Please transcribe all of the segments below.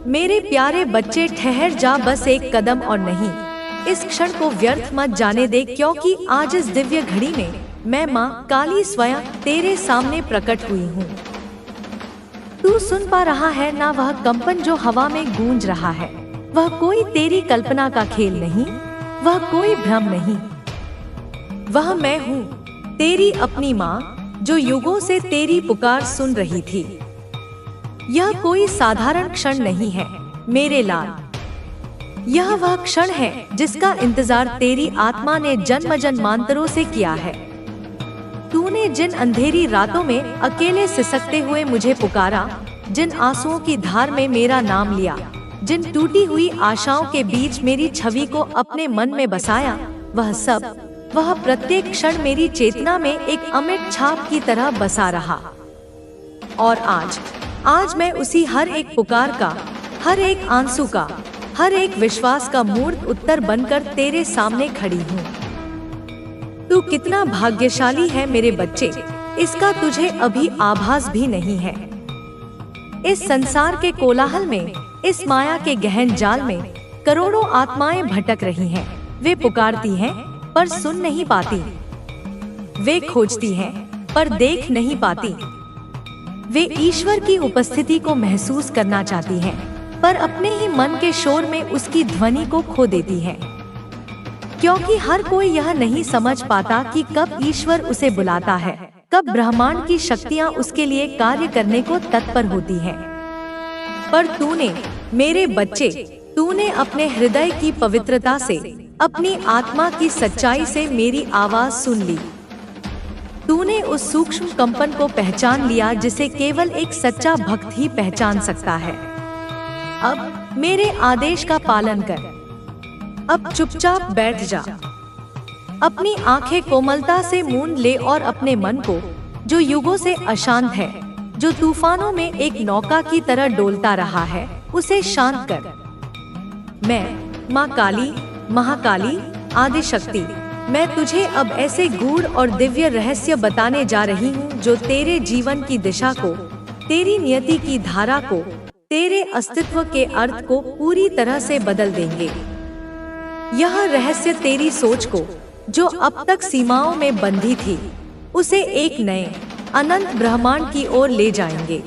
मेरे प्यारे बच्चे, ठहर जा, बस एक कदम और नहीं। इस क्षण को व्यर्थ मत जाने दे, क्योंकि आज इस दिव्य घड़ी में मैं माँ काली स्वयं तेरे सामने प्रकट हुई हूँ। तू सुन पा रहा है ना वह कंपन जो हवा में गूंज रहा है? वह कोई तेरी कल्पना का खेल नहीं, वह कोई भ्रम नहीं। वह मैं हूँ, तेरी अपनी माँ, जो युगों से तेरी पुकार सुन रही थी। यह कोई साधारण क्षण नहीं है मेरे लाल। यह वह क्षण है जिसका इंतजार तेरी आत्मा ने जन्म जन्मांतरों से किया है। तूने जिन अंधेरी रातों में अकेले सिसकते हुए मुझे पुकारा, जिन आंसुओं की धार में मेरा नाम लिया, जिन टूटी हुई आशाओं के बीच मेरी छवि को अपने मन में बसाया, वह सब, वह प्रत्येक क्षण मेरी चेतना में एक अमिट छाप की तरह बसा रहा। और आज मैं उसी हर एक पुकार का, हर एक आंसू का, हर एक विश्वास का मूर्त उत्तर बनकर तेरे सामने खड़ी हूँ। तू कितना भाग्यशाली है मेरे बच्चे, इसका तुझे अभी आभास भी नहीं है। इस संसार के कोलाहल में, इस माया के गहन जाल में करोड़ों आत्माएं भटक रही हैं। वे पुकारती हैं पर सुन नहीं पाती, वे खोजती हैं पर देख नहीं पाती। वे ईश्वर की उपस्थिति को महसूस करना चाहती हैं, पर अपने ही मन के शोर में उसकी ध्वनि को खो देती हैं। क्योंकि हर कोई यह नहीं समझ पाता कि कब ईश्वर उसे बुलाता है, कब ब्रह्मांड की शक्तियाँ उसके लिए कार्य करने को तत्पर होती हैं। पर तूने, मेरे बच्चे, तूने अपने हृदय की पवित्रता से, अपनी आत्मा की सच्चाई से मेरी आवाज सुन ली। तूने उस सूक्ष्म कंपन को पहचान लिया जिसे केवल एक सच्चा भक्त ही पहचान सकता है। अब मेरे आदेश का पालन कर, अब चुपचाप बैठ जा। अपनी आंखें कोमलता से मूंद ले और अपने मन को, जो युगों से अशांत है, जो तूफानों में एक नौका की तरह डोलता रहा है, उसे शांत कर। मैं माँ काली, महाकाली, आदिशक्ति, मैं तुझे अब ऐसे गूढ़ और दिव्य रहस्य बताने जा रही हूँ जो तेरे जीवन की दिशा को, तेरी नियति की धारा को, तेरे अस्तित्व के अर्थ को पूरी तरह से बदल देंगे। यह रहस्य तेरी सोच को, जो अब तक सीमाओं में बंधी थी, उसे एक नए अनंत ब्रह्मांड की ओर ले जाएंगे।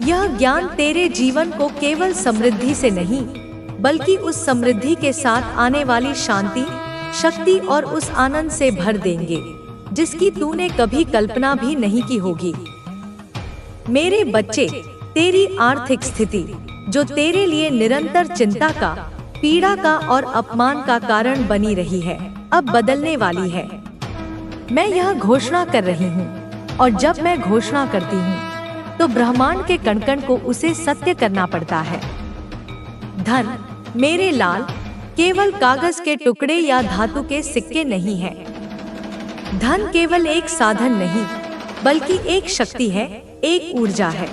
यह ज्ञान तेरे जीवन को केवल समृद्धि से नहीं, बल्कि उस समृद्धि के साथ आने वाली शांति, शक्ति और उस आनंद से भर देंगे जिसकी तूने कभी कल्पना भी नहीं की होगी। मेरे बच्चे, तेरी आर्थिक स्थिति, जो तेरे लिए निरंतर चिंता का, पीड़ा का और अपमान का कारण बनी रही है, अब बदलने वाली है। मैं यह घोषणा कर रही हूँ, और जब मैं घोषणा करती हूँ तो ब्रह्मांड के कण-कण को उसे सत्य करना पड़ता है। धन, मेरे लाल, केवल कागज के टुकड़े या धातु के सिक्के नहीं है। धन केवल एक साधन नहीं, बल्कि एक शक्ति है, एक ऊर्जा है।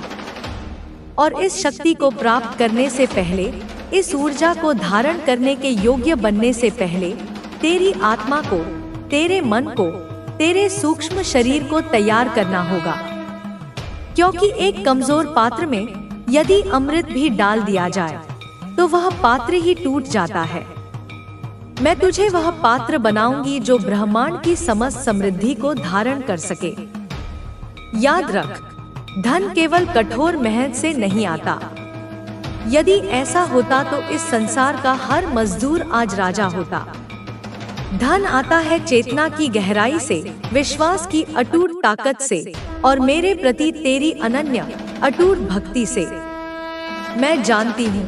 और इस शक्ति को प्राप्त करने से पहले, इस ऊर्जा को धारण करने के योग्य बनने से पहले, तेरी आत्मा को, तेरे मन को, तेरे सूक्ष्म शरीर को तैयार करना होगा। क्योंकि एक कमजोर पात्र में यदि अमृत भी डाल दिया जाए तो वह पात्र ही टूट जाता है। मैं तुझे वह पात्र बनाऊंगी जो ब्रह्मांड की समस्त समृद्धि को धारण कर सके। याद रख, धन केवल कठोर मेहनत से नहीं आता। यदि ऐसा होता तो इस संसार का हर मजदूर आज राजा होता। धन आता है चेतना की गहराई से, विश्वास की अटूट ताकत से और मेरे प्रति तेरी अनन्य अटूट भक्ति से। मैं जानती हूँ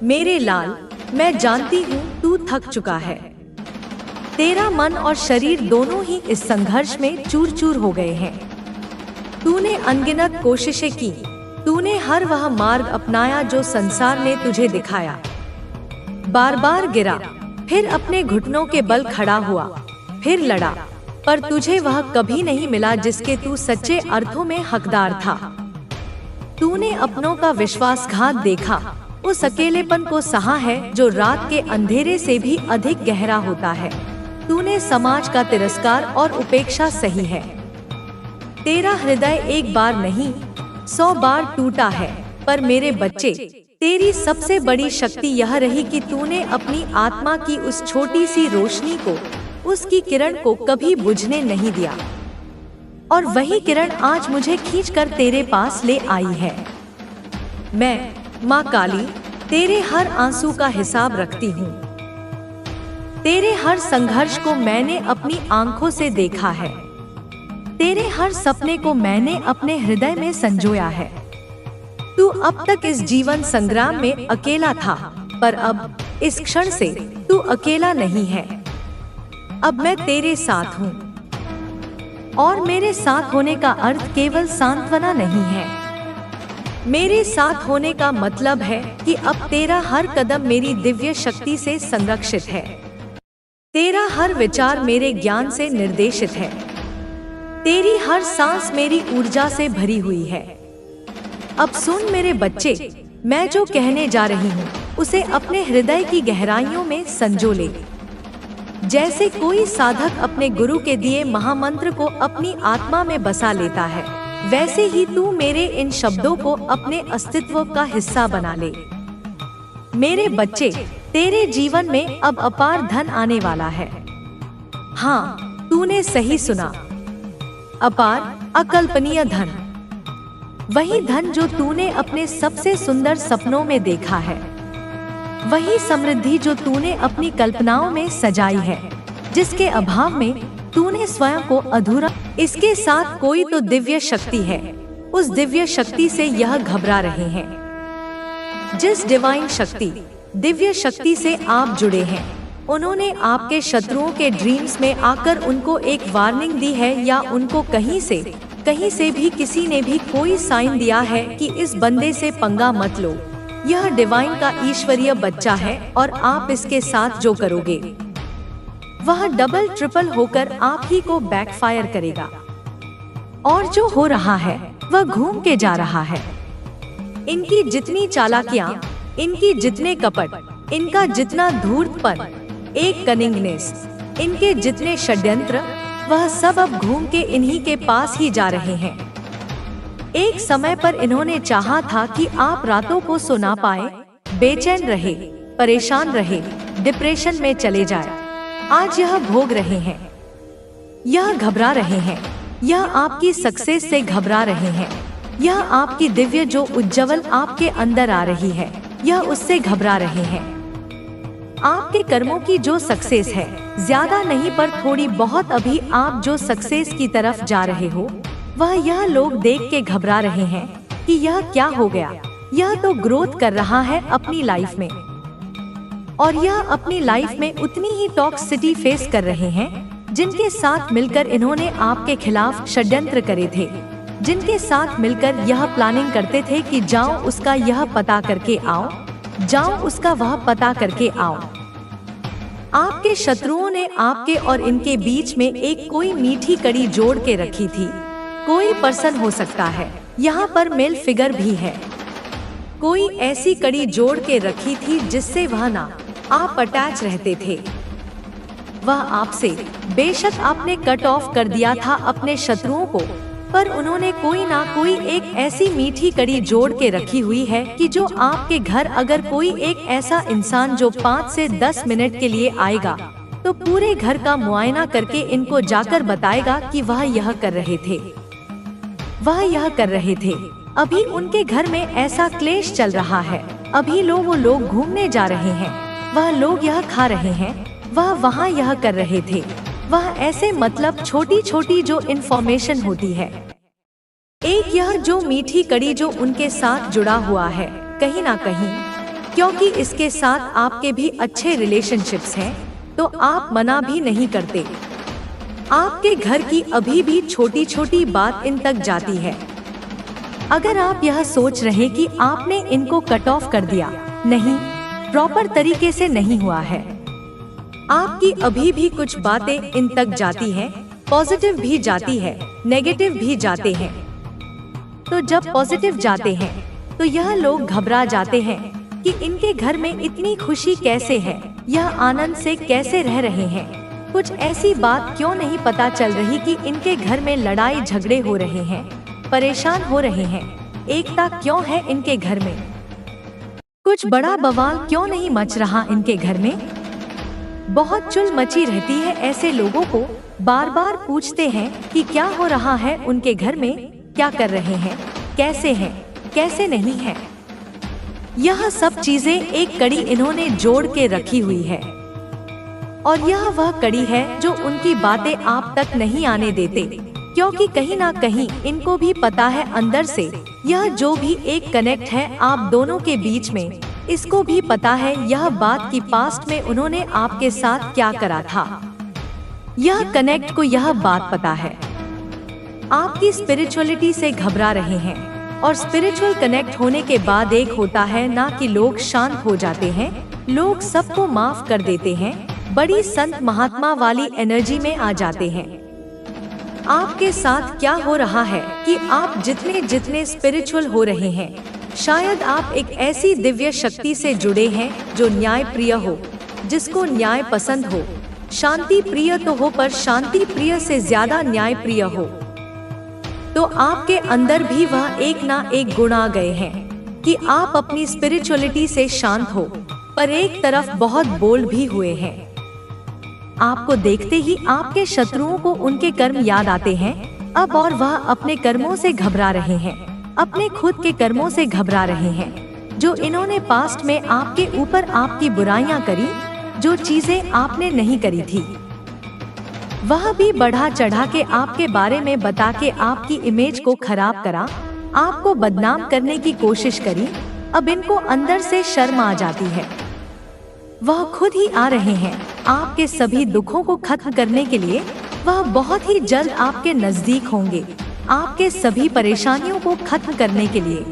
मेरे लाल, मैं जानती हूँ तू थक चुका है। तेरा मन और शरीर दोनों ही इस संघर्ष में चूर चूर हो गए हैं। तूने अनगिनत कोशिशें की, तूने हर वह मार्ग अपनाया जो संसार ने तुझे दिखाया। बार बार गिरा, फिर अपने घुटनों के बल खड़ा हुआ, फिर लड़ा, पर तुझे वह कभी नहीं मिला जिसके तू सच्चे अर्थों में हकदार था। तूने अपनों का विश्वासघात देखा, उस अकेलेपन को सहा है जो रात के अंधेरे से भी अधिक गहरा होता है। तूने समाज का तिरस्कार और उपेक्षा सही है। तेरा हृदय एक बार नहीं 100 बार टूटा है, पर मेरे बच्चे, तेरी सबसे बड़ी शक्ति यह रही कि तूने अपनी आत्मा की उस छोटी सी रोशनी को, उसकी किरण को कभी बुझने नहीं दिया। और वही किरण आज मुझे खींचकर तेरे पास ले आई है। मैं, माँ काली, तेरे हर आंसू का हिसाब रखती हूँ। तेरे हर संघर्ष को मैंने अपनी आंखों से देखा है। तेरे हर सपने को मैंने अपने हृदय में संजोया है। तू अब तक इस जीवन संग्राम में अकेला था, पर अब इस क्षण से तू अकेला नहीं है। अब मैं तेरे साथ हूँ। और मेरे साथ होने का अर्थ केवल सांत्वना नहीं है। मेरे साथ होने का मतलब है कि अब तेरा हर कदम मेरी दिव्य शक्ति से संरक्षित है। तेरा हर विचार मेरे ज्ञान से निर्देशित है। तेरी हर सांस मेरी ऊर्जा से भरी हुई है। अब सुन मेरे बच्चे, मैं जो कहने जा रही हूँ उसे अपने हृदय की गहराइयों में संजो ले। जैसे कोई साधक अपने गुरु के दिए महामंत्र को अपनी आत्मा में बसा लेता है, वैसे ही तू मेरे इन शब्दों को अपने अस्तित्व का हिस्सा बना ले। मेरे बच्चे, तेरे जीवन में अब अपार धन आने वाला है। हाँ, तूने सही सुना, अपार, अकल्पनीय धन। वही धन जो तूने अपने सबसे सुंदर सपनों में देखा है, वही समृद्धि जो तूने अपनी कल्पनाओं में सजाई है, जिसके अभाव में तूने स्वयं को अधूरा। इसके साथ कोई तो दिव्य शक्ति है। उस दिव्य शक्ति से यह घबरा रहे हैं। जिस डिवाइन शक्ति, दिव्य शक्ति से आप जुड़े हैं, उन्होंने आपके शत्रुओं के ड्रीम्स में आकर उनको एक वार्निंग दी है, या उनको कहीं से भी किसी ने भी कोई साइन दिया है कि इस बंदे से पंगा मत लो। यह डिवाइन का ईश्वरीय बच्चा है और आप इसके साथ जो करोगे वह डबल ट्रिपल होकर आप ही को बैकफायर करेगा। और जो हो रहा है वह घूम के जा रहा है। इनकी जितनी चालाकियां, इनकी जितने कपट, इनका जितना धूर्तपन, एक कनिंगनेस, इनके जितने षड्यंत्र, वह सब अब घूम के इन्हीं के पास ही जा रहे हैं। एक समय पर इन्होंने चाहा था कि आप रातों को सो ना पाए, बेचैन रहे, परेशान रहे, डिप्रेशन में चले जाए। आज यह भोग रहे हैं, यह घबरा रहे हैं, यह आपकी सक्सेस से घबरा रहे हैं, यह आपकी दिव्य जो उज्ज्वल आपके अंदर आ रही है, यह उससे घबरा रहे हैं। आपके कर्मों की जो सक्सेस है, ज्यादा नहीं पर थोड़ी बहुत अभी आप जो सक्सेस की तरफ जा रहे हो, वह यह लोग देख के घबरा रहे हैं कि यह क्या हो गया। यह तो ग्रोथ कर रहा है अपनी लाइफ में, और यह अपनी लाइफ में उतनी ही टॉक्सिसिटी फेस कर रहे हैं जिनके साथ मिलकर इन्होंने आपके खिलाफ षड्यंत्र करे थे, जिनके साथ मिलकर यह प्लानिंग करते थे कि जाओ उसका यह पता करके आओ, जाओ उसका वह पता करके आओ। आपके शत्रुओं ने आपके और इनके बीच में एक कोई मीठी कड़ी जोड़ के रखी थी। कोई पर्सन हो सकता है, यहाँ पर मेल फिगर भी है। कोई ऐसी कड़ी जोड़ के रखी थी जिससे वह ना आप अटैच रहते थे। वह आपसे, बेशक आपने कट ऑफ कर दिया था अपने शत्रुओं को, पर उन्होंने कोई ना कोई एक ऐसी मीठी कड़ी जोड़ के रखी हुई है कि जो आपके घर अगर कोई एक ऐसा इंसान जो 5 से 10 मिनट के लिए आएगा, तो पूरे घर का मुआयना करके इनको जाकर बताएगा कि वह यह कर रहे थे, वह यह कर रहे थे। अभी उनके घर में ऐसा क्लेश चल रहा है, अभी वो लोग घूमने जा रहे हैं, वह लोग यह खा रहे हैं, वह वहाँ यह कर रहे थे। वह ऐसे मतलब छोटी छोटी जो इन्फॉर्मेशन होती है, एक यह जो मीठी कड़ी जो उनके साथ जुड़ा हुआ है कहीं ना कहीं, क्योंकि इसके साथ आपके भी अच्छे रिलेशनशिप्स हैं, तो आप मना भी नहीं करते। आपके घर की अभी भी छोटी छोटी बात इन तक जाती है। अगर आप यह सोच रहे कि आपने इनको कट ऑफ कर दिया, नहीं, प्रॉपर तरीके से नहीं हुआ है। आपकी अभी भी कुछ बातें इन तक जाती हैं, पॉजिटिव भी जाती है, नेगेटिव भी जाते हैं। तो जब पॉजिटिव जाते हैं तो यह लोग घबरा जाते हैं कि इनके घर में इतनी खुशी कैसे है, यह आनंद से कैसे रह रहे हैं। कुछ ऐसी बात क्यों नहीं पता चल रही कि इनके घर में लड़ाई झगड़े हो रहे हैं, परेशान हो रहे हैं, एकता क्यों है इनके घर में? कुछ बड़ा बवाल क्यों नहीं मच रहा इनके घर में? बहुत चुल मची रहती है ऐसे लोगों को। बार बार पूछते हैं कि क्या हो रहा है उनके घर में, क्या कर रहे हैं, कैसे नहीं है। यह सब चीजें एक कड़ी इन्होंने जोड़ के रखी हुई है, और यह वह कड़ी है जो उनकी बातें आप तक नहीं आने देते, क्योंकि कहीं ना कहीं इनको भी पता है अंदर से, यह जो भी एक कनेक्ट है आप दोनों के बीच में, इसको भी पता है यह बात की पास्ट में उन्होंने आपके साथ क्या करा था। यह कनेक्ट को यह बात पता है। आपकी स्पिरिचुअलिटी से घबरा रहे हैं, और स्पिरिचुअल कनेक्ट होने के बाद एक होता है ना कि लोग शांत हो जाते हैं, लोग सबको माफ कर देते हैं, बड़ी संत महात्मा वाली एनर्जी में आ जाते हैं। आपके साथ क्या हो रहा है कि आप जितने स्पिरिचुअल हो रहे हैं, शायद आप एक ऐसी दिव्य शक्ति से जुड़े हैं जो न्याय प्रिय हो, जिसको न्याय पसंद हो। शांति प्रिय तो हो, पर शांति प्रिय से ज्यादा न्याय प्रिय हो। तो आपके अंदर भी वह एक ना एक गुण आ गए हैं कि आप अपनी स्पिरिचुअलिटी से शांत हो, पर एक तरफ बहुत बोल्ड भी हुए हैं। आपको देखते ही आपके शत्रुओं को उनके कर्म याद आते हैं अब, और वह अपने कर्मों से घबरा रहे हैं, अपने खुद के कर्मों से घबरा रहे हैं, जो इन्होंने पास्ट में आपके ऊपर आपकी बुराइयां करी, जो चीजें आपने नहीं करी थी। वह भी बढ़ा चढ़ा के आपके बारे में बता के आपकी इमेज को खराब करा, आपको बदनाम करने की कोशिश करी। अब इनको अंदर से शर्म आ जाती है। वह खुद ही आ रहे हैं आपके सभी दुखों को खत्म करने के लिए। वह बहुत ही जल्द आपके नजदीक होंगे, आपके सभी परेशानियों को खत्म करने के लिए।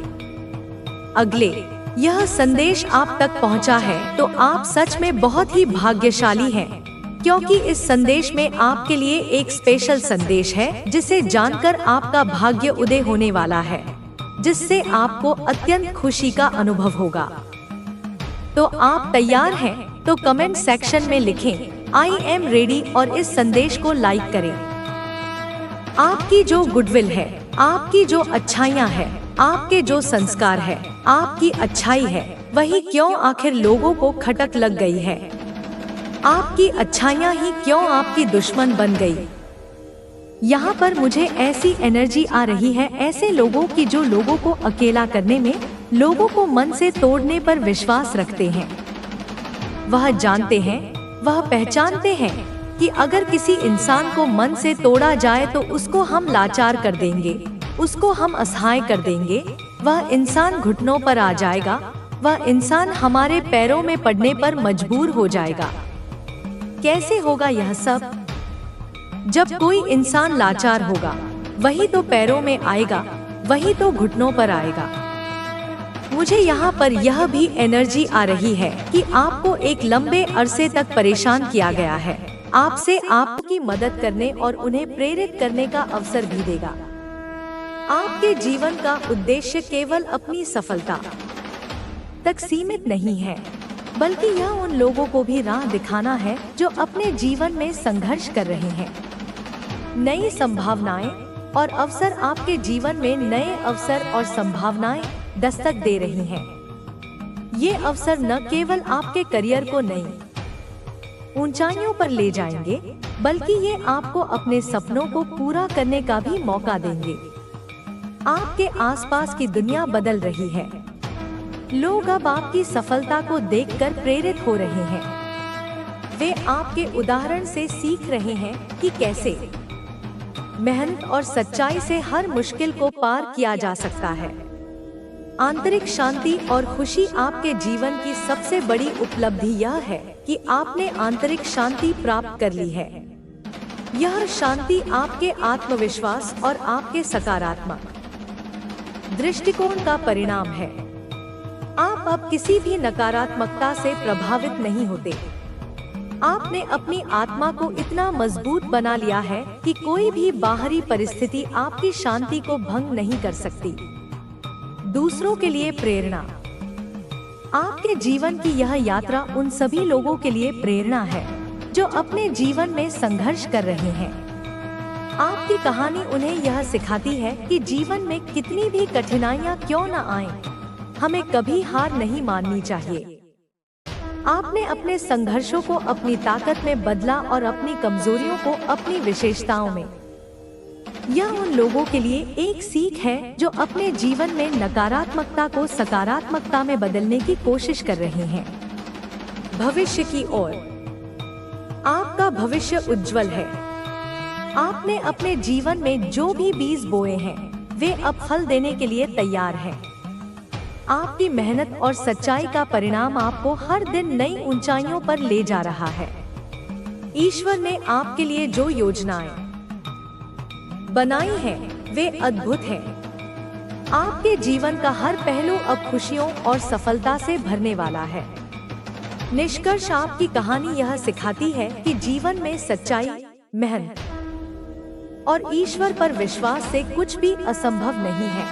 अगले यह संदेश आप तक पहुंचा है तो आप सच में बहुत ही भाग्यशाली हैं, क्योंकि इस संदेश में आपके लिए एक स्पेशल संदेश है जिसे जानकर आपका भाग्य उदय होने वाला है, जिससे आपको अत्यंत खुशी का अनुभव होगा। तो आप तैयार हैं? तो कमेंट सेक्शन में लिखें आई एम रेडी और इस संदेश को लाइक करें। आपकी जो गुडविल है, आपकी जो अच्छाइयाँ है, आपके जो संस्कार है, आपकी अच्छाई है, वही क्यों आखिर लोगों को खटक लग गई है? आपकी अच्छाइयाँ ही क्यों आपकी दुश्मन बन गई? यहाँ पर मुझे ऐसी एनर्जी आ रही है ऐसे लोगों की जो लोगों को अकेला करने में, लोगों को मन से तोड़ने पर विश्वास रखते हैं। वह जानते हैं, वह पहचानते हैं कि अगर किसी इंसान को मन से तोड़ा जाए तो उसको हम लाचार कर देंगे, उसको हम असहाय कर देंगे, वह इंसान घुटनों पर आ जाएगा, वह इंसान हमारे पैरों में पड़ने पर मजबूर हो जाएगा। कैसे होगा यह सब? जब कोई इंसान लाचार होगा, वही तो पैरों में आएगा, वही तो घुटनों पर आएगा। मुझे यहाँ पर यह भी एनर्जी आ रही है कि आपको एक लंबे अरसे तक परेशान किया गया है, आपसे आपकी मदद करने और उन्हें प्रेरित करने का अवसर भी देगा। आपके जीवन का उद्देश्य केवल अपनी सफलता तक सीमित नहीं है, बल्कि यह उन लोगों को भी राह दिखाना है जो अपने जीवन में संघर्ष कर रहे हैं। नई संभावनाएं और अवसर आपके जीवन में नए अवसर और संभावनाएं दस्तक दे रही हैं। ये अवसर न केवल आपके करियर को नई ऊंचाइयों पर ले जाएंगे, बल्कि ये आपको अपने सपनों को पूरा करने का भी मौका देंगे। आपके आसपास की दुनिया बदल रही है। लोग अब आपकी सफलता को देखकर प्रेरित हो रहे हैं। वे आपके उदाहरण से सीख रहे हैं कि कैसे मेहनत और सच्चाई से हर मुश्किल को पार किया जा सकता है। आंतरिक शांति और खुशी आपके जीवन की सबसे बड़ी उपलब्धि यह है कि आपने आंतरिक शांति प्राप्त कर ली है। यह शांति आपके आत्मविश्वास और आपके सकारात्मक दृष्टिकोण का परिणाम है। आप अब किसी भी नकारात्मकता से प्रभावित नहीं होते। आपने अपनी आत्मा को इतना मजबूत बना लिया है कि कोई भी बाहरी परिस्थिति आपकी शांति को भंग नहीं कर सकती। दूसरों के लिए प्रेरणा। आपके जीवन की यह यात्रा उन सभी लोगों के लिए प्रेरणा है जो अपने जीवन में संघर्ष कर रहे हैं। आपकी कहानी उन्हें यह सिखाती है कि जीवन में कितनी भी कठिनाइयाँ क्यों न आएं, हमें कभी हार नहीं माननी चाहिए। आपने अपने संघर्षों को अपनी ताकत में बदला और अपनी कमजोरियों को अपनी विशेषताओं में। यह उन लोगों के लिए एक सीख है जो अपने जीवन में नकारात्मकता को सकारात्मकता में बदलने की कोशिश कर रहे हैं। भविष्य की ओर, आपका भविष्य उज्जवल है। आपने अपने जीवन में जो भी बीज बोए हैं, वे अब फल देने के लिए तैयार हैं। आपकी मेहनत और सच्चाई का परिणाम आपको हर दिन नई ऊंचाइयों पर ले जा रहा है। ईश्वर ने आपके लिए जो योजनाएं बनाई हैं, वे अद्भुत हैं। आपके जीवन का हर पहलू अब खुशियों और सफलता से भरने वाला है। निष्कर्ष, आपकी कहानी यह सिखाती है कि जीवन में सच्चाई, मेहनत और ईश्वर पर विश्वास से कुछ भी असंभव नहीं है।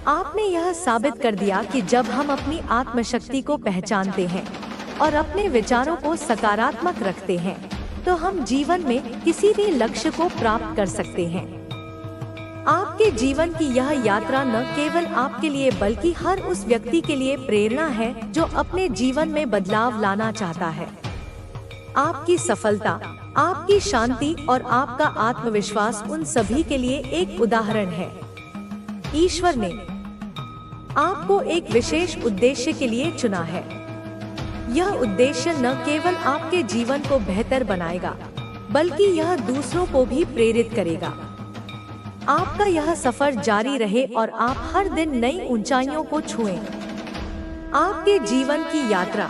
आपने यह साबित कर दिया कि जब हम अपनी आत्मशक्ति को पहचानते हैं और अपने विचारों को सकारात्मक रखते हैं, तो हम जीवन में किसी भी लक्ष्य को प्राप्त कर सकते हैं। आपके जीवन की यह यात्रा न केवल आपके लिए बल्कि हर उस व्यक्ति के लिए प्रेरणा है जो अपने जीवन में बदलाव लाना चाहता है। आपकी सफलता, आपकी शांति और आपका आत्मविश्वास उन सभी के लिए एक उदाहरण है। ईश्वर ने आपको एक विशेष उद्देश्य के लिए चुना है। यह उद्देश्य न केवल आपके जीवन को बेहतर बनाएगा, बल्कि यह दूसरों को भी प्रेरित करेगा। आपका यह सफर जारी रहे और आप हर दिन नई ऊंचाइयों को छुएं। आपके जीवन की यात्रा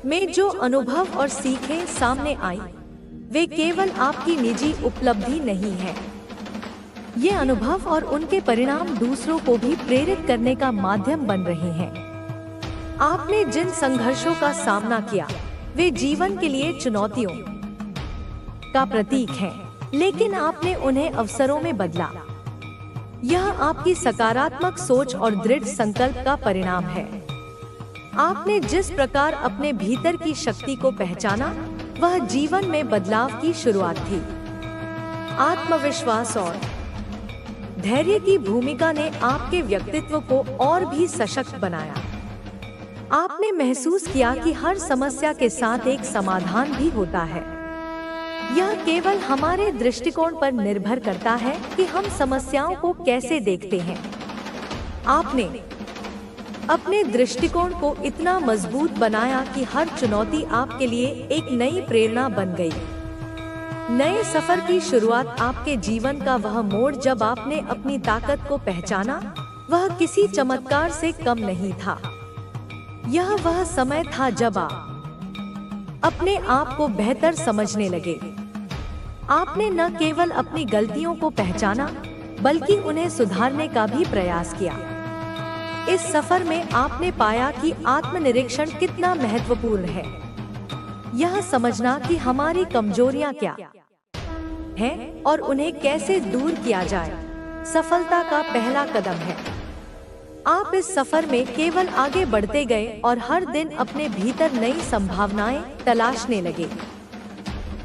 में जो अनुभव और सीखें सामने आई, वे केवल आपकी निजी उपलब्धि नहीं है। ये अनुभव और उनके परिणाम दूसरों को भी प्रेरित करने का माध्यम बन रहे हैं। आपने जिन संघर्षों का सामना किया, वे जीवन के लिए चुनौतियों का प्रतीक हैं, लेकिन आपने उन्हें अवसरों में बदला। यह आपकी सकारात्मक सोच और दृढ़ संकल्प का परिणाम है। आपने जिस प्रकार अपने भीतर की शक्ति को पहचाना, वह जीवन में बदलाव की शुरुआत थी। आत्मविश्वास और धैर्य की भूमिका ने आपके व्यक्तित्व को और भी सशक्त बनाया। आपने महसूस किया कि हर समस्या के साथ एक समाधान भी होता है। यह केवल हमारे दृष्टिकोण पर निर्भर करता है कि हम समस्याओं को कैसे देखते हैं। आपने अपने दृष्टिकोण को इतना मजबूत बनाया कि हर चुनौती आपके लिए एक नई प्रेरणा बन गई। नए सफर की शुरुआत, आपके जीवन का वह मोड़ जब आपने अपनी ताकत को पहचाना, वह किसी चमत्कार से कम नहीं था। यह वह समय था जब आप अपने आप को बेहतर समझने लगे। आपने न केवल अपनी गलतियों को पहचाना, बल्कि उन्हें सुधारने का भी प्रयास किया। इस सफर में आपने पाया कि आत्मनिरीक्षण कितना महत्वपूर्ण है। यह समझना कि हमारी कमजोरियां क्या हैं और उन्हें कैसे दूर किया जाए, सफलता का पहला कदम है। आप इस सफर में केवल आगे बढ़ते गए और हर दिन अपने भीतर नई संभावनाएं तलाशने लगे।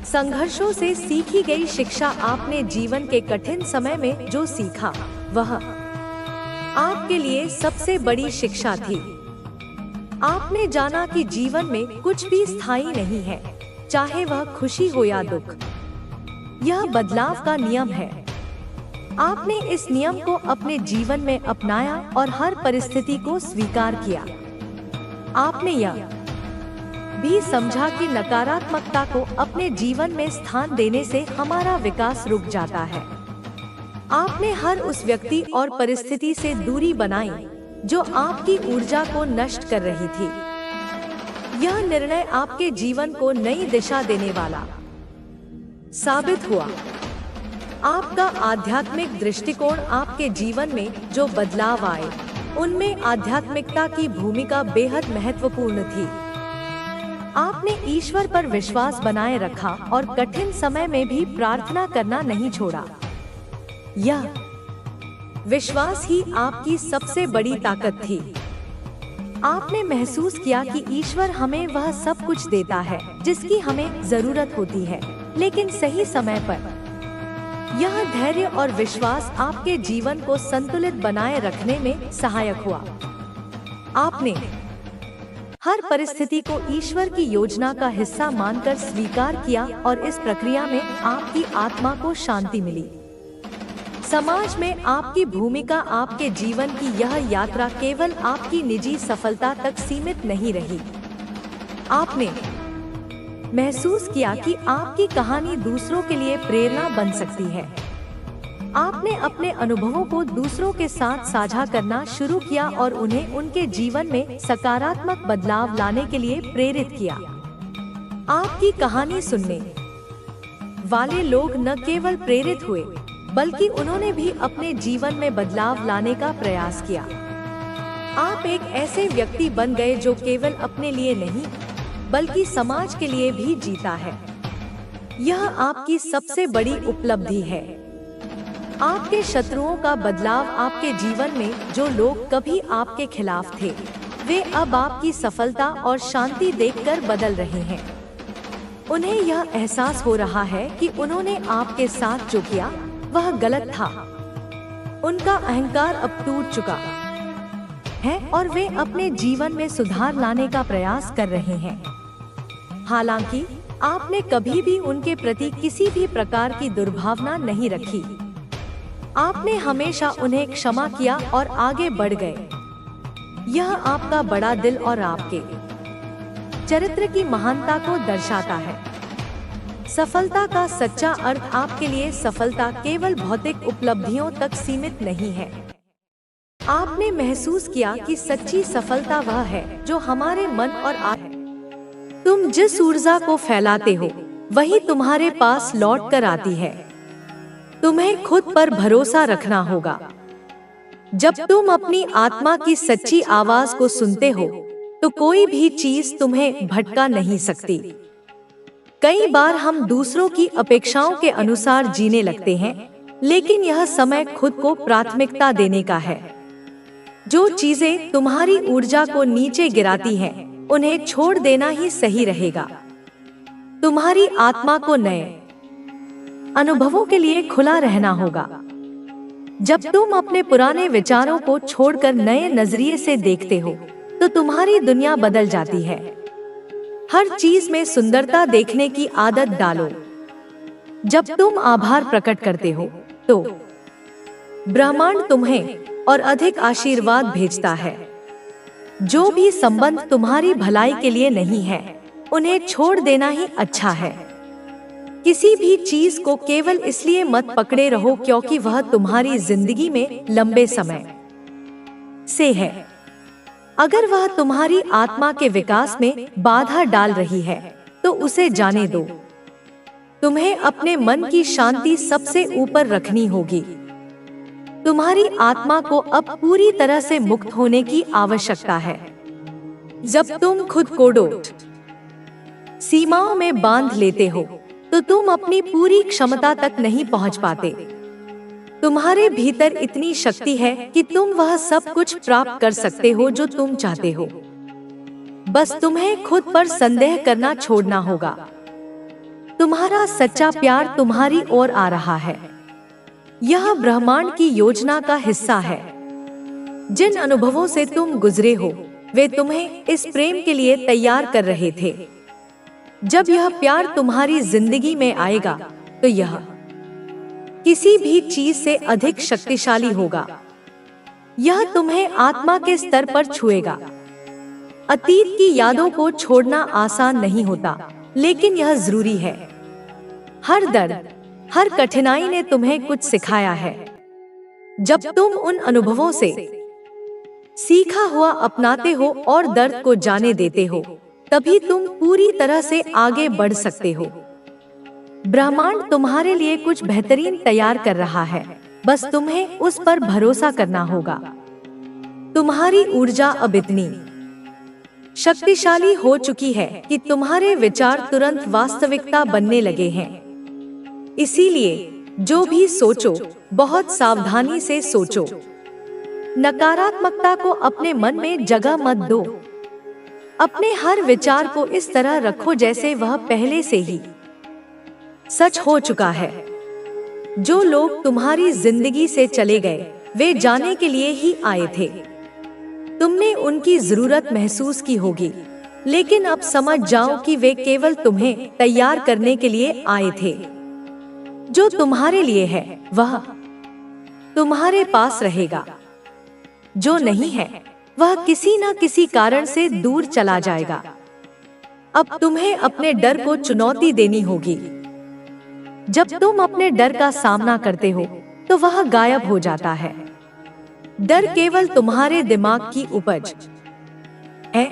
संघर्षों से सीखी गई शिक्षा, आपने जीवन के कठिन समय में जो सीखा, वह आपके लिए सबसे बड़ी शिक्षा थी। आपने जाना कि जीवन में कुछ भी स्थायी नहीं है, चाहे वह खुशी हो या दुख। यह बदलाव का नियम है। आपने इस नियम को अपने जीवन में अपनाया और हर परिस्थिति को स्वीकार किया। आपने यह भी समझा कि नकारात्मकता को अपने जीवन में स्थान देने से हमारा विकास रुक जाता है। आपने हर उस व्यक्ति और परिस्थिति से दूरी बनाई जो आपकी ऊर्जा को नष्ट कर रही थी। यह निर्णय आपके जीवन को नई दिशा देने वाला साबित हुआ। आपका आध्यात्मिक दृष्टिकोण, आपके जीवन में जो बदलाव आए, उनमें आध्यात्मिकता की भूमिका बेहद महत्वपूर्ण थी। आपने ईश्वर पर विश्वास बनाए रखा और कठिन समय में भी प्रार्थना करना नहीं छोड़ा। यह विश्वास ही आपकी सबसे बड़ी ताकत थी। आपने महसूस किया कि ईश्वर हमें वह सब कुछ देता है जिसकी हमें जरूरत होती है, लेकिन सही समय पर। यह धैर्य और विश्वास आपके जीवन को संतुलित बनाए रखने में सहायक हुआ। आपने हर परिस्थिति को ईश्वर की योजना का हिस्सा मानकर स्वीकार किया और इस प्रक्रिया में आपकी आत्मा को शांति मिली। समाज में आपकी भूमिका आपके जीवन की यह यात्रा केवल आपकी निजी सफलता तक सीमित नहीं रही। आपने महसूस किया कि आपकी कहानी दूसरों के लिए प्रेरणा बन सकती है। आपने अपने अनुभवों को दूसरों के साथ साझा करना शुरू किया और उन्हें उनके जीवन में सकारात्मक बदलाव लाने के लिए प्रेरित किया। आपकी कहानी सुनने वाले लोग न केवल प्रेरित हुए, बल्कि उन्होंने भी अपने जीवन में बदलाव लाने का प्रयास किया। आप एक ऐसे व्यक्ति बन गए जो केवल अपने लिए नहीं, बल्कि समाज के लिए भी जीता है। यह आपकी सबसे बड़ी उपलब्धि है। आपके शत्रुओं का बदलाव आपके जीवन में जो लोग कभी आपके खिलाफ थे, वे अब आपकी सफलता और शांति देखकर बदल रहे हैं। उन्हें यह एहसास हो रहा है कि उन्होंने आपके साथ जो किया वह गलत था। उनका अहंकार अब टूट चुका है और वे अपने जीवन में सुधार लाने का प्रयास कर रहे हैं। हालांकि आपने कभी भी उनके प्रति किसी भी प्रकार की दुर्भावना नहीं रखी। आपने हमेशा उन्हें क्षमा किया और आगे बढ़ गए। यह आपका बड़ा दिल और आपके चरित्र की महानता को दर्शाता है। सफलता का सच्चा अर्थ आपके लिए सफलता केवल भौतिक उपलब्धियों तक सीमित नहीं है। आपने महसूस किया कि सच्ची सफलता वह है जो हमारे मन और आत्मा है। तुम जिस ऊर्जा को फैलाते हो वही तुम्हारे पास लौट कर आती है। तुम्हें खुद पर भरोसा रखना होगा। जब तुम अपनी आत्मा की सच्ची आवाज को सुनते हो तो कोई भी चीज तुम्हें भटका नहीं सकती। कई बार हम दूसरों की अपेक्षाओं के अनुसार जीने लगते हैं, लेकिन यह समय खुद को प्राथमिकता देने का है। जो चीजें तुम्हारी ऊर्जा को नीचे गिराती हैं, उन्हें छोड़ देना ही सही रहेगा। तुम्हारी आत्मा को नए अनुभवों के लिए खुला रहना होगा। जब तुम अपने पुराने विचारों को छोड़कर नए नजरिए से देखते हो, तो तुम्हारी दुनिया बदल जाती है। हर चीज में सुंदरता देखने की आदत डालो। जब तुम आभार प्रकट करते हो, तो ब्रह्मांड तुम्हें और अधिक आशीर्वाद भेजता है। जो भी संबंध तुम्हारी भलाई के लिए नहीं है, उन्हें छोड़ देना ही अच्छा है। किसी भी चीज को केवल इसलिए मत पकड़े रहो क्योंकि वह तुम्हारी जिंदगी में लंबे समय से है। अगर वह तुम्हारी आत्मा के विकास में बाधा डाल रही है, तो उसे जाने दो। तुम्हें अपने मन की शांति सबसे ऊपर रखनी होगी। तुम्हारी आत्मा को अब पूरी तरह से मुक्त होने की आवश्यकता है। जब तुम खुद को सीमाओं में बांध लेते हो, तो तुम अपनी पूरी क्षमता तक नहीं पहुंच पाते। तुम्हारे भीतर इतनी शक्ति है कि तुम वह सब कुछ प्राप्त कर सकते हो जो तुम चाहते हो। बस तुम्हें खुद पर संदेह करना छोड़ना होगा। तुम्हारा सच्चा प्यार तुम्हारी ओर आ रहा है। यह ब्रह्मांड की योजना का हिस्सा है। जिन अनुभवों से तुम गुजरे हो, वे तुम्हें इस प्रेम के लिए तैयार कर रहे थे। जब यह प्यार तुम्हारी जिंदगी में आएगा, तो यह किसी भी चीज से अधिक शक्तिशाली होगा। यह तुम्हें आत्मा के स्तर पर छुएगा। अतीत की यादों को छोड़ना आसान नहीं होता, लेकिन यह जरूरी है। हर दर्द, हर कठिनाई ने तुम्हें कुछ सिखाया है। जब तुम उन अनुभवों से सीखा हुआ अपनाते हो और दर्द को जाने देते हो, तभी तुम पूरी तरह से आगे बढ़ सकते हो। ब्रह्मांड तुम्हारे लिए कुछ बेहतरीन तैयार कर रहा है। बस तुम्हें उस पर भरोसा करना होगा। तुम्हारी ऊर्जा अब इतनी शक्तिशाली हो चुकी है कि तुम्हारे विचार तुरंत वास्तविकता बनने लगे हैं। इसीलिए जो भी सोचो, बहुत सावधानी से सोचो। नकारात्मकता को अपने मन में जगह मत दो। अपने हर विचार को इस तरह रखो जैसे वह पहले से ही सच हो चुका है। जो लोग तुम्हारी जिंदगी से चले गए वे जाने के लिए ही आए थे। तुमने उनकी जरूरत महसूस की होगी, लेकिन अब समझ जाओ कि वे केवल तुम्हें तैयार करने के लिए आए थे। जो तुम्हारे लिए है वह तुम्हारे पास रहेगा, जो नहीं है वह किसी न किसी कारण से दूर चला जाएगा। अब तुम्हें अपने डर को चुनौती देनी होगी। जब तुम अपने डर का सामना करते हो तो वह गायब हो जाता है। डर केवल तुम्हारे दिमाग की उपज है।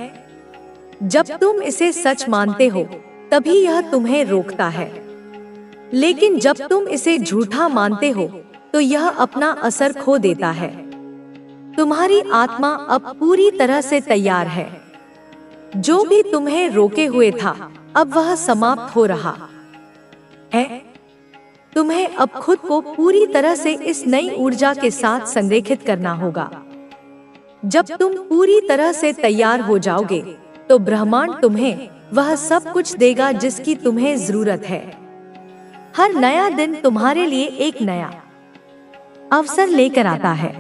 जब तुम इसे सच मानते हो तभी यह तुम्हें रोकता है, लेकिन जब तुम इसे झूठा मानते हो तो यह अपना असर खो देता है। तुम्हारी आत्मा अब पूरी तरह से तैयार है। जो भी तुम्हें रोके हुए था अब वह समाप्त हो रहा है। तुम्हें अब खुद को पूरी तरह से इस नई ऊर्जा के साथ संरेखित करना होगा। जब तुम पूरी तरह से तैयार हो जाओगे तो ब्रह्मांड तुम्हें वह सब कुछ देगा जिसकी तुम्हें जरूरत है। हर नया दिन तुम्हारे लिए एक नया अवसर लेकर आता है।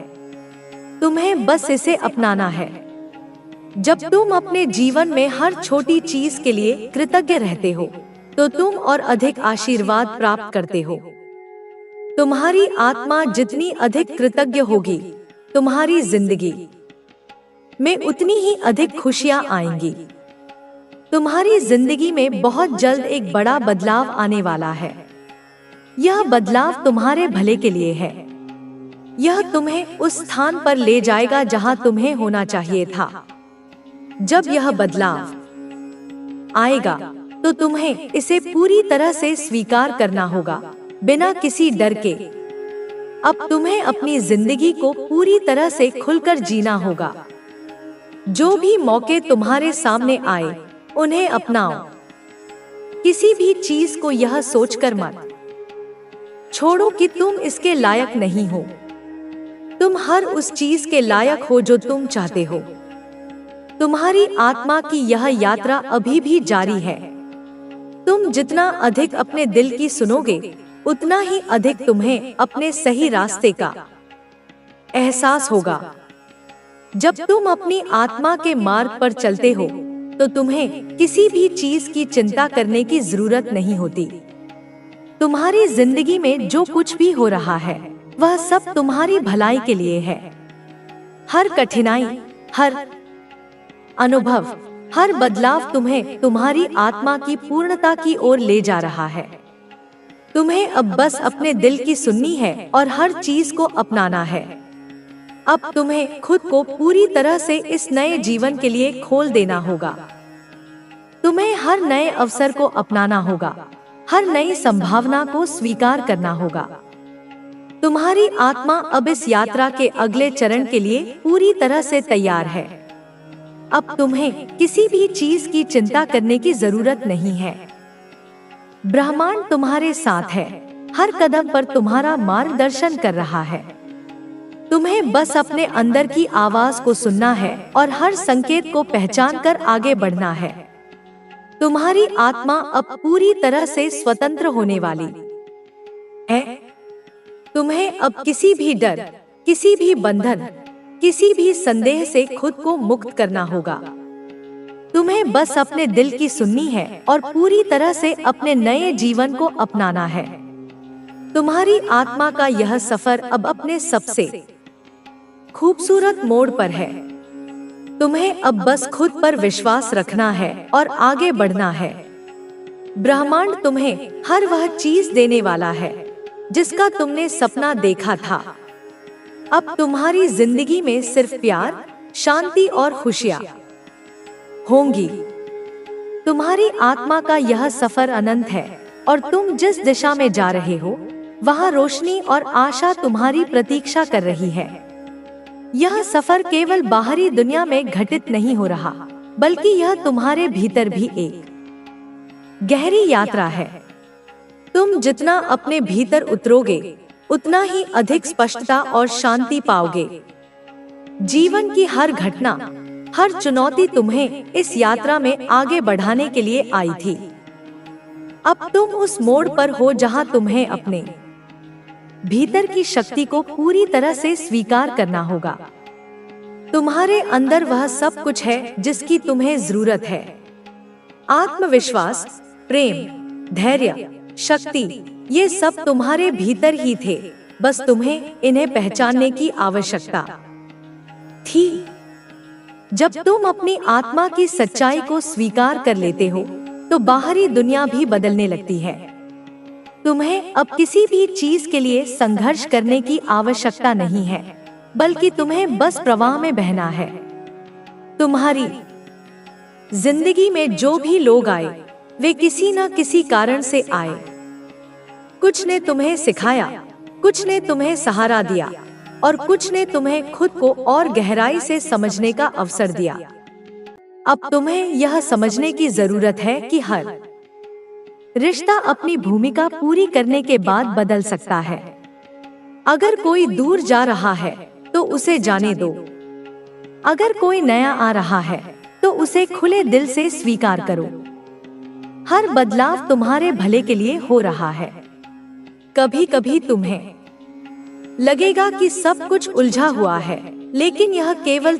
तुम्हें बस इसे अपनाना है। जब तुम अपने जीवन में हर छोटी चीज के लिए कृतज्ञ रहते हो तो तुम और अधिक आशीर्वाद प्राप्त करते हो। तुम्हारी आत्मा जितनी अधिक कृतज्ञ होगी, तुम्हारी जिंदगी में उतनी ही अधिक खुशियां आएंगी। तुम्हारी जिंदगी में बहुत जल्द एक बड़ा बदलाव आने वाला है। यह बदलाव तुम्हारे भले के लिए है। यह तुम्हें उस स्थान पर ले जाएगा जहां तुम्हें होना चाहिए था। जब यह बदलाव आएगा तो तुम्हें इसे पूरी तरह से स्वीकार करना होगा, बिना किसी डर के। अब तुम्हें अपनी जिंदगी को पूरी तरह से खुलकर जीना होगा। जो भी मौके तुम्हारे सामने आए उन्हें अपनाओ। किसी भी चीज को यह सोचकर मत छोड़ो कि तुम इसके लायक नहीं हो। तुम हर उस चीज के लायक हो जो तुम चाहते हो। तुम्हारी आत्मा की यह यात्रा अभी भी जारी है। तुम जितना अधिक अपने दिल की सुनोगे उतना ही अधिक तुम्हें अपने सही रास्ते का एहसास होगा। जब तुम अपनी आत्मा के मार्ग पर चलते हो तो तुम्हें किसी भी चीज की चिंता करने की जरूरत नहीं होती। तुम्हारी जिंदगी में जो कुछ भी हो रहा है वह सब तुम्हारी भलाई के लिए है। हर कठिनाई, हर अनुभव, हर बदलाव तुम्हें तुम्हारी आत्मा की पूर्णता की ओर ले जा रहा है। तुम्हें अब बस अपने दिल की सुननी है और हर चीज को अपनाना है। अब तुम्हें खुद को पूरी तरह से इस नए जीवन के लिए खोल देना होगा। तुम्हें हर नए अवसर को अपनाना होगा, हर नई संभावना को स्वीकार करना होगा। तुम्हारी आत्मा अब इस यात्रा के अगले चरण के लिए पूरी तरह से तैयार है। अब तुम्हें किसी भी चीज की चिंता करने की जरूरत नहीं है। ब्रह्मांड तुम्हारे साथ है, हर कदम पर तुम्हारा मार्गदर्शन कर रहा है। तुम्हें बस अपने अंदर की आवाज को सुनना है और हर संकेत को पहचान कर आगे बढ़ना है। तुम्हारी आत्मा अब पूरी तरह से स्वतंत्र होने वाली है। तुम्हें अब किसी भी डर, किसी भी बंधन, किसी भी संदेह से खुद को मुक्त करना होगा। तुम्हें बस अपने दिल की सुननी है और पूरी तरह से अपने नए जीवन को अपनाना है। तुम्हारी आत्मा का यह सफर अब अपने सबसे खूबसूरत मोड़ पर है। तुम्हें अब बस खुद पर विश्वास रखना है और आगे बढ़ना है। ब्रह्मांड तुम्हें हर वह चीज देने वाला है जिसका तुमने सपना देखा था। अब तुम्हारी जिंदगी में सिर्फ प्यार, शांति और खुशियां होंगी। तुम्हारी आत्मा का यह सफर अनंत है और तुम जिस दिशा में जा रहे हो वहां रोशनी और आशा तुम्हारी प्रतीक्षा कर रही है। यह सफर केवल बाहरी दुनिया में घटित नहीं हो रहा, बल्कि यह तुम्हारे भीतर भी एक गहरी यात्रा है। तुम जितना अपने भीतर उतरोगे उतना ही अधिक स्पष्टता और शांति पाओगे। जीवन की हर घटना, हर चुनौती तुम्हें इस यात्रा में आगे बढ़ाने के लिए आई थी। अब तुम उस मोड़ पर हो जहां तुम्हें अपने भीतर की शक्ति को पूरी तरह से स्वीकार करना होगा। तुम्हारे अंदर वह सब कुछ है जिसकी तुम्हें जरूरत है। आत्मविश्वास, प्रेम, धैर्य, शक्ति, ये सब तुम्हारे भीतर ही थे, बस तुम्हें इन्हें पहचानने की आवश्यकता थी। जब तुम अपनी आत्मा की सच्चाई को स्वीकार कर लेते हो तो बाहरी दुनिया भी बदलने लगती है। तुम्हें अब किसी भी चीज के लिए संघर्ष करने की आवश्यकता नहीं है, बल्कि तुम्हें बस प्रवाह में बहना है। तुम्हारी जिंदगी में जो भी लोग आए वे किसी न किसी कारण से आए। कुछ ने तुम्हें सिखाया, कुछ ने तुम्हें सहारा दिया और कुछ ने तुम्हें खुद को और गहराई से समझने का अवसर दिया। अब तुम्हें यह समझने की जरूरत है कि हर रिश्ता अपनी भूमिका पूरी करने के बाद बदल सकता है। अगर कोई दूर जा रहा है तो उसे जाने दो। अगर कोई नया आ रहा है तो उसे खुले दिल से स्वीकार करो। हर बदलाव तुम्हारे भले के लिए हो रहा है। कभी कभी तुम्हें लगेगा कि सब कुछ उलझा हुआ है, लेकिन यह केवल